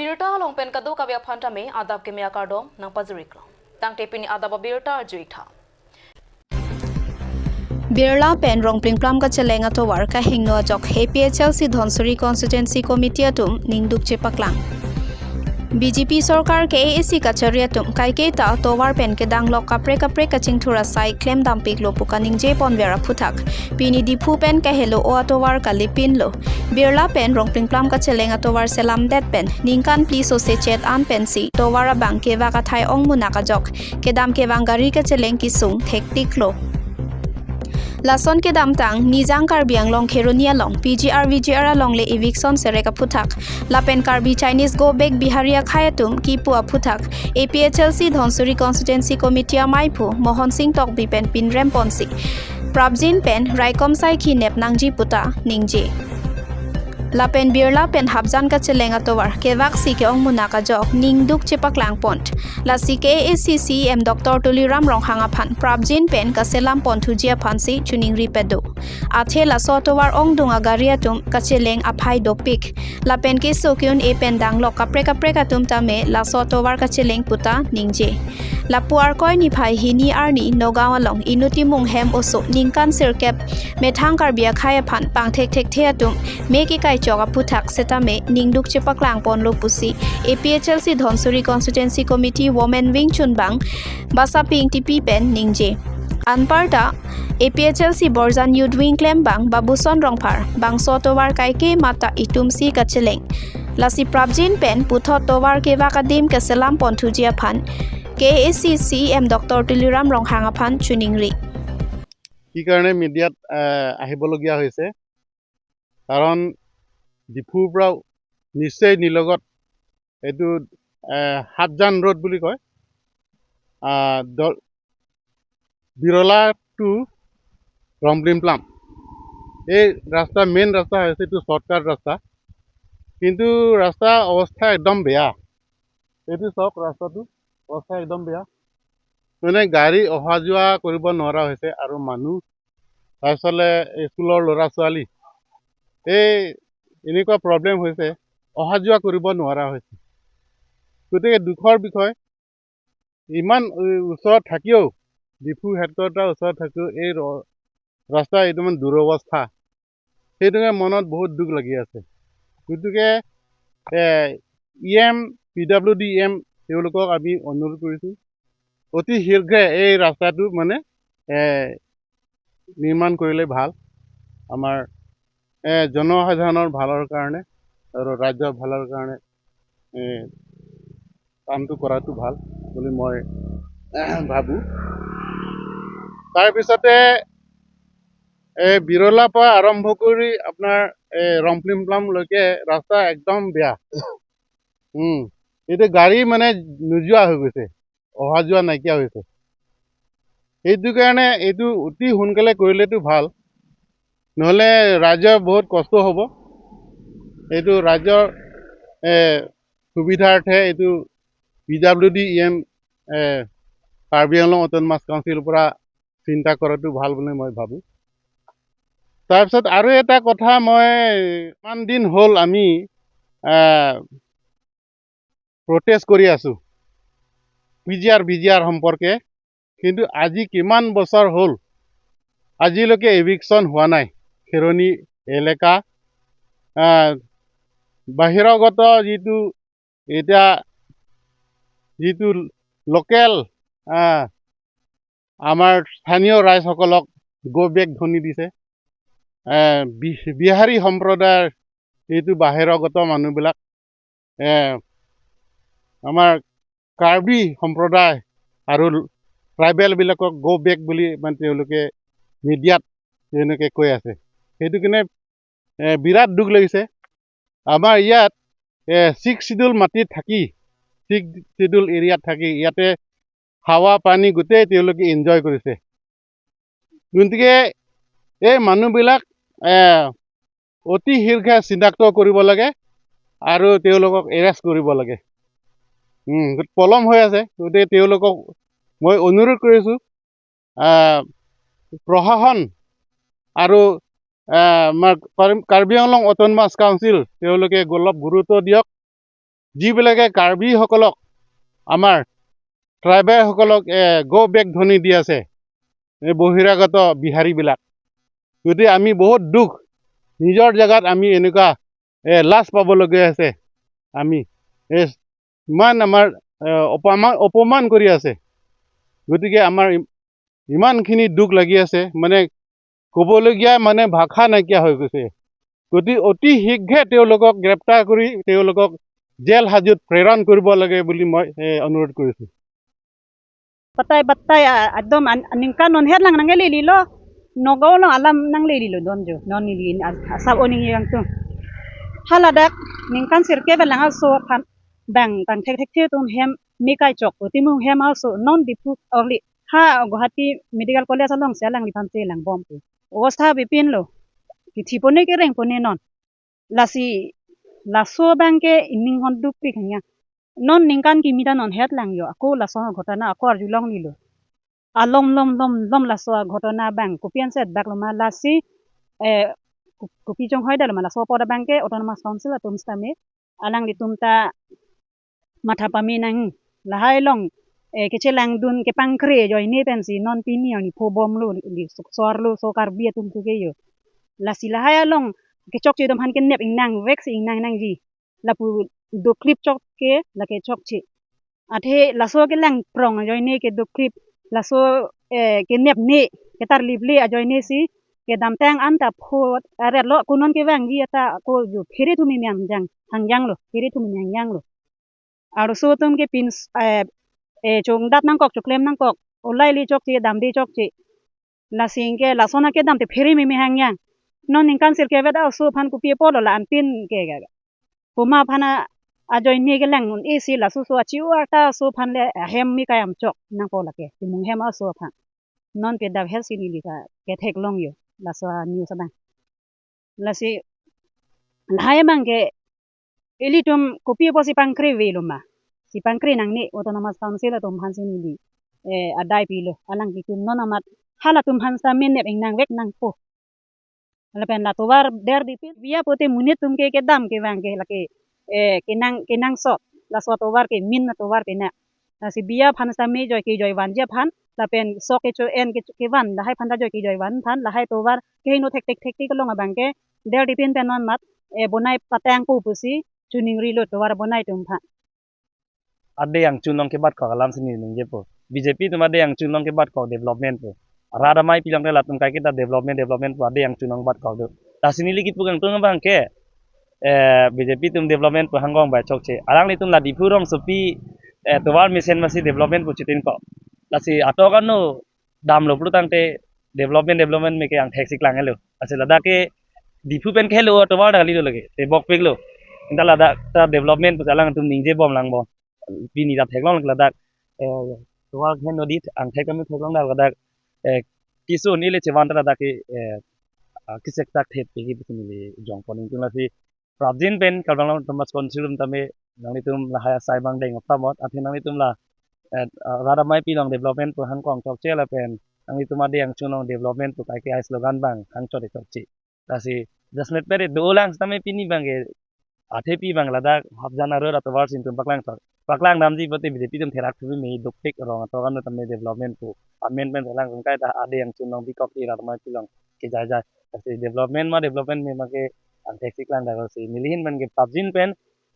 birta longpen kadu kavya phantame adab kemya kardom nang pazuriklo tang tepini adab birta juitha Birla pen rong pling plam ka chelenga to war ka hingno jok HPHLC Dhonsuri Constituency Committee atum ningduk chepaklang BJP सरकार के AC कचरिया तुम काइके ता तोवार pen के दांग लोक कपरे का चिंगथुरा साइ claim दाम्पिक लो पुकानिंग जे पन vera फुथाक पिनी दिफु pen का hello ओ तोवार का लिपिन लो बिरला पेन रोंगपिंग प्लाम का चलेंगा तोवार सेलाम डेट पेन निंकान प्लीज ओ से चेत आन पेन सी तोवारा बांग के वाका थाई ओंग मुना का जक के दाम के वांगारी के चलेंग की सुंग थेक्टिक लो Lason ke dam tang nijang karbiang long kheronia long VGR long le eviction sereka phuthak lapen karbi Chinese go back biharia khayatum ki pua phuthak APHLC Dhonsuri Constituency Committee maipu Mohan Singh tok bipen pinrem ponsi Prabjin pen raikom sai khi nep nangji puta ningji Lapen birla pen habjan ka chelenga towar ke vaksi ke ong muna ka jok ningduk chepak lang pont la sike ACCM Dr. Tuliram rong hanga phan Prabjin pen ka selam pont thujia phansi chuning ripedo athe la so towar ong dunga garia tum ka cheleng aphai dopik lapen ke sokyun e pen dang lok kapre ka tum tame la so towar ka cheleng puta ningje la puar koi ni phai hini arni nogawa long inuti mung hem oso ningkan sirkep methang karbia khaya phan pang thek the atum me ki kai choga puthak setame ningduk chepaklang pon lo pusi APHLC Dhonsuri Constituency Committee Women Wing Chunbang basa ping tipi pen ningje anparta APHLC Borzan Youth Wing Klembang Babuson Rongphar bang sotowar kaike mata itumsi kacheleng lasi Prabjin pen putho towar ke wakadim ke selam pon thujia phan KACCM Dr. Tuliram rong hanga phan chuningri কি কাৰণে মিডিয়াত আহিবলগীয়া হৈছে কাৰণ ডিফুৰ পৰা নিশ্চয় নিলগত এইটো হাতজান ৰোড বুলি কয় বিৰলা টু ৰমপ্লিম প্লাম এই ৰাস্তা মেইন ৰাস্তা হৈছে এইটো শ্বৰ্টকাট ৰাস্তা কিন্তু ৰাস্তা অৱস্থা একদম বেয়া এইটো চাওক ৰাস্তাটো অৱস্থা একদম বেয়া মানে গাড়ী অহা যোৱা কৰিব নোৱাৰা হৈছে আৰু মানুহ তাৰপিছতে স্কুলৰ ল'ৰা ছোৱালী এই এনেকুৱা প্ৰব্লেম হৈছে অহা যোৱা কৰিব নোৱাৰা হৈছে গতিকে দুখৰ বিষয় ইমান ওচৰত থাকিও ডিফু হেডকোৱাৰ্টাৰ ওচৰত থাকিও এই ৰাস্তা একদম দুৰৱস্থা সেইটোকে মনত বহুত দুখ লাগি আছে গতিকে PWD তেওঁলোকক আমি অনুৰোধ কৰিছোঁ অতি শীঘ্ৰে এই ৰাস্তাটো মানে নিৰ্মাণ কৰিলে ভাল আমাৰ জনসাধাৰণৰ ভালৰ কাৰণে আৰু ৰাজ্যৰ ভালৰ কাৰণে কামটো কৰাটো ভাল বুলি মই ভাবোঁ তাৰপিছতে বিৰলাৰ পৰা আৰম্ভ কৰি আপোনাৰ ৰমপ্লিম প্লামলৈকে ৰাস্তা একদম বেয়া এইটো গাড়ী মানে নোযোৱা হৈ গৈছে অহা যোৱা নাইকিয়া হৈছে সেইটো কাৰণে এইটো অতি সোনকালে কৰিলেতো ভাল নহ'লে ৰাজ্যৰ বহুত কষ্ট হ'ব এইটো ৰাজ্যৰ সুবিধাৰ্থে এইটো PWD কাৰ্বি আংলং অট'নমাছ কাউন্সিলৰ পৰা চিন্তা কৰাটো ভাল বুলি মই ভাবোঁ তাৰপিছত আৰু এটা কথা মই ইমান দিন হ'ল আমি প্ৰটেষ্ট কৰি আছোঁ BGR সম্পৰ্কে কিন্তু আজি কিমান বছৰ হ'ল আজিলৈকে এভিকশ্যন হোৱা নাই খেৰণি এলেকা বাহিৰাগত যিটো লোকেল আমাৰ স্থানীয় ৰাইজসকলক গো বেক ধ্বনি দিছে বিহাৰী সম্প্ৰদায়ৰ এইটো বাহিৰাগত মানুহবিলাক আমাৰ কাৰ্বি সম্প্ৰদায় আৰু ট্ৰাইবেলবিলাকক গো বেক বুলি মানে তেওঁলোকে মিডিয়াত তেওঁলোকে কৈ আছে সেইটো কাৰণে বিৰাট দুখ লাগিছে আমাৰ ইয়াত 6 শিডিউল মাটিত থাকি 6 শিডিউল এৰিয়াত থাকি ইয়াতে হাৱা পানী গোটেই তেওঁলোকে এনজয় কৰিছে গতিকে এই মানুহবিলাক অতি শীঘ্ৰে চিনাক্ত কৰিব লাগে আৰু তেওঁলোকক এৰেষ্ট কৰিব লাগে পলম হৈ আছে গতিকে তেওঁলোকক মই অনুৰোধ কৰিছোঁ প্ৰশাসন আৰু আমাৰ কাৰ্বি আংলং অট'নমাছ কাউন্সিল তেওঁলোকে অলপ গুৰুত্ব দিয়ক যিবিলাকে কাৰ্বিসকলক আমাৰ ট্ৰাইবেলসকলক গো বেক ধ্বনি দি আছে এই বহিৰাগত বিহাৰীবিলাক গতিকে আমি বহুত দুখ নিজৰ জেগাত আমি এনেকুৱা লাজ পাবলগীয়া আছে আমি ইমান আমাৰ অপমান কৰি আছে গতিকে আমাৰ ইমানখিনি দুখ লাগি আছে মানে ক'বলগীয়া মানে ভাষা নাইকিয়া হৈ গৈছে গতিকে অতি শীঘ্ৰে তেওঁলোকক গ্ৰেপ্তাৰ কৰি তেওঁলোকক জেল হাজত প্ৰেৰণ কৰিব লাগে বুলি মই অনুৰোধ কৰিছোঁ Batai adom aningkan non head lang nangeli lilo nogaw lang alam nang lilo donjo non ni asab oning yang tu haladak ningkan sirke belang aso pan bang tang tek tek tum hem mikai chok timung hem aso non dipu orli ha Guwahati medical college along selang lipan selang bom tu ostha bipin lo kithi pone ke reng pone non lasi laso bangke ining hon dupi khanya non ningkan kimita non het lang yo ako laso ghotana ako arjulong lilo alom lom laso ghotana bang kopian set bak loma lasi kopi jong hoy dal mala so poda bangke autonomous council atum stame alang litumta matha pami nang lahai long keche lang dun ke pangkre jo ini pensi non pini ani phobom lo di sor lo so kar bia tum ke yo lasi lahai long ke chok che dom han ke nep inang vex inang nang ji lapu do clip chok ke la ke chok che athe laso ke lang prong jo ini ke do clip laso ke nep ne ke tar lible a jo ini si ke dam tang anta pho are lo kunon ke wang ji ata ko jo phire thumi myang jang hangjang lo phire thumi myang yang lo aru so tum ke pin chong dat nang kok choklem nang kok olai li chok che dam di chok che la sing ke la sona ke dam te phiri mi hang yang non ning kan sir ke weda so phan ku pie polo la an pin ke ga kuma phana a join ni ke lang un e si la su so chi wa ta so phan le hem mi ka yam chok nang ko la ke mung hem a so phan non pe da hel si ni li ka ke thek long yo la so news ba la si lai mang ke elitum ku pie po si pangkre ve lo ma si pangkre nang ni autonomous council atum han sin li adai pi lo alang ki tum non amat hala tum han sa men eng nang vek nang po ala pen la tobar der di pi via pote munit tum ke dam ke wang ke la ke nang so la so tobar ke min na tobar pe na si bia phan sa me joy ke joy wan je phan la pen so ke cho en ke wan la hai phan da joy ke joy wan phan la hai tobar ke no tek ke long abang ke der di pin pen non mat bonai patang pu pusi chuning ri lo tobar bonai tum phan ada yang cunong ke bat ko alam sini nung je po BJP tu ada yang cunong ke bat ko development po rada mai pilang de latum kai kita development po ada yang cunong bat ko do ta sini lagi pugang tung bang ke BJP tum development po hanggong ba chok che arang ni tum la dipurong sopi towar misen masih development po chitin ko la si ato kan no dam lo plutang te development me ke ang thexik lang elo ase lada ke dipu pen khelo towar dali lo lage te bok pek lo inta lada ta development po alang tum ningje bom lang bom bini da theklong ladak towar khen no dit ang thekam theklong da ladak kisu ni le chewan da da ke kisek tak thet pe gi bisini jong poning tung la si prabjin pen kalbang tamas konsilum tame nang tum la haya sai bang deng opamot athe nang tum la rada mai pilong development po hang kong chok che la pen nang tum ade yang chunong development po kai ke ai slogan bang hang chode chok chi la si jasmet pere do lang tame pini bang ge athe pi bang ladak habjana ro to war sin tum paklang namji bote BJP tum therak thu me dokpek rong to kan tame development po amendment lang kai ta ade yang chunong bikok ti rada mai pilong ke jai si development me ma ke antek lang da si milihin ban ke pabjin pen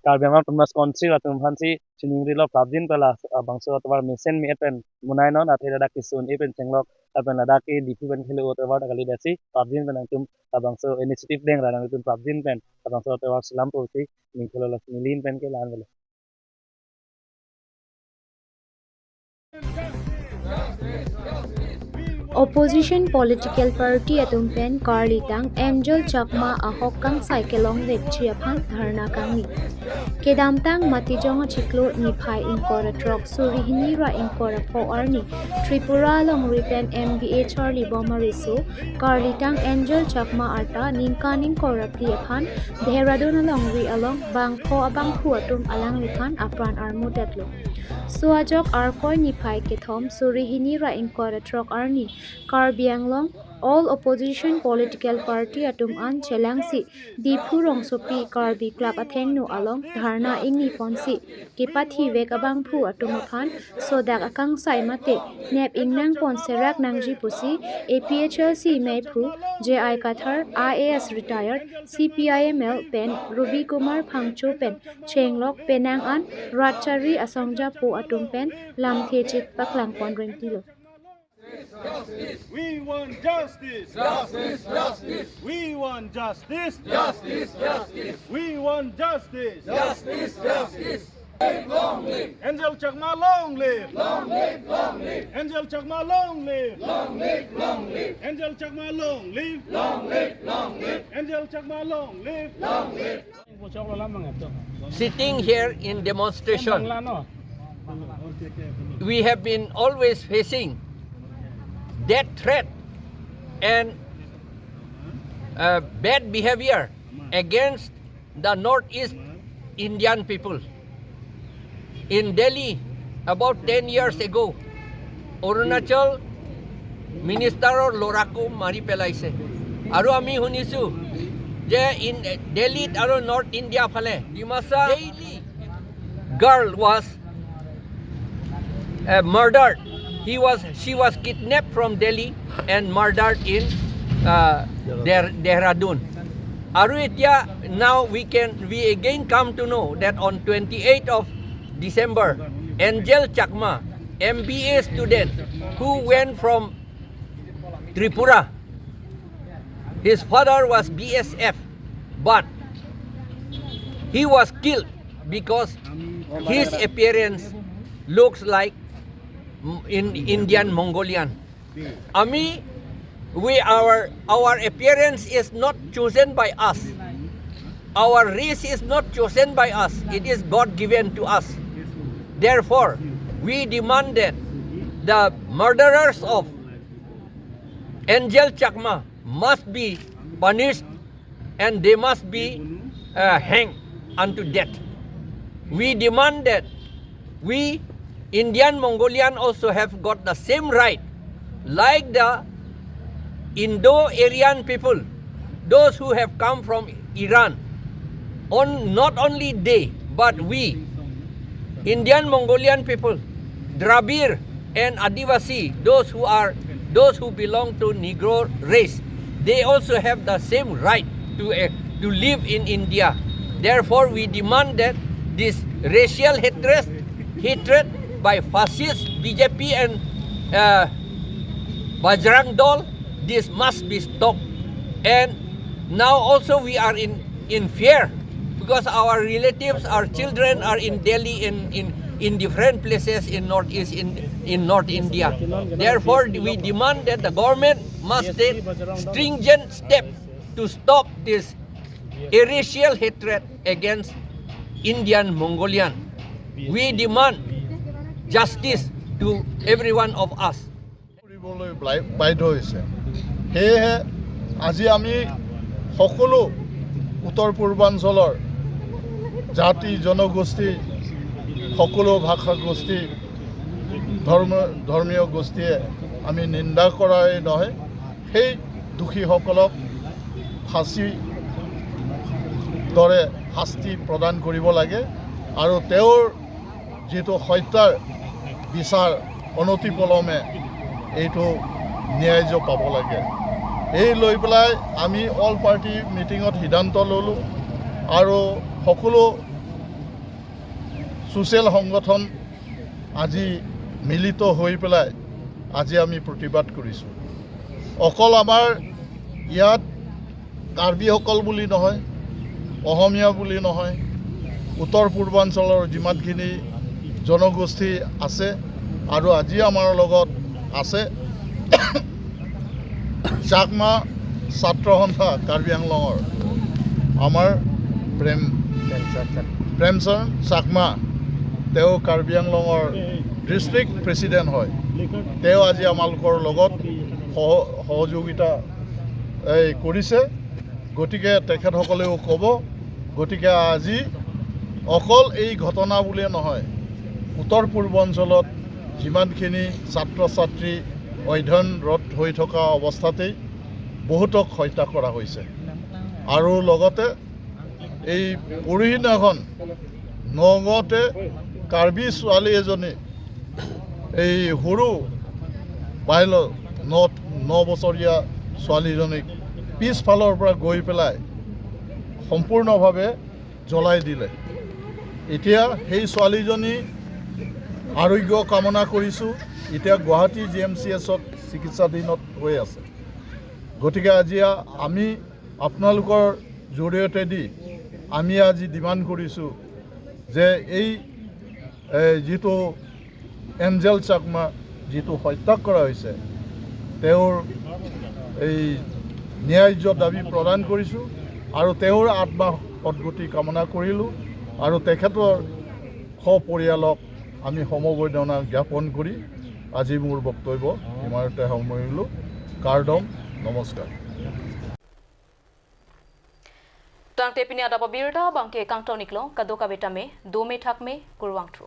kal bema tumas konsil atum hansi chining rilo pabjin pala bangso atwar mesen me pen munai non athe da kisun e pen chenglok apen da ke dipu pen khelo atwar da kali dasi pabjin pen tum bangso initiative deng ra tum pabjin pen bangso atwar salam po si ning khelo la milihin pen ke lan Opposition political party atum pen Karli tang Angel Chakma ahok kang cyclong lecture phan dharna kang ni kedam tang matijong chiklo ni phai inkora trok surihini ra inkora pho arni Tripura long ripen MBA Charlie Bomariso Karli tang Angel Chakma arta ningkaning kora pli phan Dehradun long ri along bang pho abang thu atum alang liphan apran armudatlo Suajok arkoi ni phai ke thom surihini ra inkora trok arni Karbianglong all opposition political party atum an chelangsi dipu rongsopi karbi club athengnu along dharna ingni ponsi kipathi vek abang phu atum phan sodak akang sai mate nep ingnang ponserak nangji pusi APHLC mai phu JI Kathar IAS retired CPIML pen Ruby Kumar Phangcho pen Chenglok penang an Ratchari asongja po atum pen lam thechit paklang pon remtilo. We want justice. Justice, justice. We want justice. Justice, justice. We want justice. Justice, justice. Long live. Angel Chakma, long live. Long live, long live. Angel Chakma, long live. Long live, long live. Angel Chakma, long live. Long live, long live. Angel Chakma, long live. Long live. Sitting here in demonstration, we have been always facing death threat and bad behavior against the Northeast Indian people. In Delhi, about 10 years ago, Arunachal minister Lorako mari pelaise. Aru ami hunisu je in Delhi aru North India phale Dimasa daily girl was murdered. She was kidnapped from Delhi and murdered in Dehradun. Aru etia now we again come to know that on 28th of December, Angel Chakma, MBA student who went from Tripura, his father was BSF, but he was killed because his appearance looks like in Indian Mongolian. Ami, our appearance is not chosen by us. Our race is not chosen by us. It is God given to us. Therefore, we demanded the murderers of Angel Chakma must be punished and they must be hanged unto death. We demanded we Indian Mongolian also have got the same right like the Indo-Aryan people, those who have come from Iran. Not only they, but we, Indian Mongolian people, Drabir and Adivasi, those who belong to Negro race, they also have the same right to live in India. Therefore, we demand that this racial hatred by fascist BJP and Bajrang Dal, this must be stopped. And now also we are in fear because our relatives, our children are in Delhi, in different places in Northeast, in North India. Therefore, we demand that the government must take stringent steps to stop this racial hatred against Indian Mongolian. We demand justice to every one of us. বাধ্য হৈছে সেয়েহে আজি আমি সকলো উত্তৰ পূৰ্বাঞ্চলৰ জাতি জনগোষ্ঠী সকলো ভাষা গোষ্ঠী ধৰ্মীয় গোষ্ঠীয়ে আমি নিন্দা কৰাই নহয় সেই দোষীসকলক ফাঁচী দৰে শাস্তি প্ৰদান কৰিব লাগে আৰু তেওঁৰ যিটো হত্যাৰ বিচাৰ অনতিপলমে এইটো ন্যায্য পাব লাগে এই লৈ পেলাই আমি অল পাৰ্টি মিটিঙত সিদ্ধান্ত ল'লোঁ আৰু সকলো ছ'চিয়েল সংগঠন আজি মিলিত হৈ পেলাই আজি আমি প্ৰতিবাদ কৰিছোঁ অকল আমাৰ ইয়াত কাৰ্বিসকল বুলি নহয় অসমীয়া বুলি নহয় উত্তৰ পূৰ্বাঞ্চলৰ যিমানখিনি জনগোষ্ঠী আছে আৰু আজি আমাৰ লগত আছে চাকমা ছাত্ৰ সন্থা কাৰ্বি আংলঙৰ আমাৰ প্ৰেমচৰণ চাকমা তেওঁ কাৰ্বি আংলঙৰ ডিষ্ট্ৰিক্ট প্ৰেচিডেণ্ট হয় তেওঁ আজি আমালোকৰ লগত সহযোগিতা কৰিছে গতিকে তেখেতসকলেও ক'ব গতিকে আজি অকল এই ঘটনা বুলিয়ে নহয় উত্তৰ পূৰ্বাঞ্চলত যিমানখিনি ছাত্ৰ ছাত্ৰী অধ্যয়নৰত হৈ থকা অৱস্থাতেই বহুতক হত্যা কৰা হৈছে আৰু লগতে এই পৰহিদিনাখন নগাঁৱতে কাৰ্বি ছোৱালী এজনী এই সৰু 9 বছৰীয়া ছোৱালীজনীক পিছফালৰ পৰা গৈ পেলাই সম্পূৰ্ণভাৱে জ্বলাই দিলে এতিয়া সেই ছোৱালীজনী আৰোগ্য কামনা কৰিছোঁ এতিয়া গুৱাহাটী GMCHত চিকিৎসাধীনত হৈ আছে গতিকে আজি আমি আপোনালোকৰ জৰিয়তেদি আমি আজি ডিমাণ্ড কৰিছোঁ যে এই যিটো এঞ্জেল চাকমা যিটো হত্যা কৰা হৈছে তেওঁৰ এই ন্যায্য দাবী প্ৰদান কৰিছোঁ আৰু তেওঁৰ আত্মা সদ্গতি কামনা কৰিলোঁ আৰু তেখেতৰ সপৰিয়ালক আমি সমবেদনা জ্ঞাপন কৰি আজি মোৰ বক্তব্য ইমানতে সামৰিলোঁ কাৰ্ডম নমস্কাৰ Tang tepini ada babirda bangke kang toniklo kadoka betame 2 me thak me kurwang tru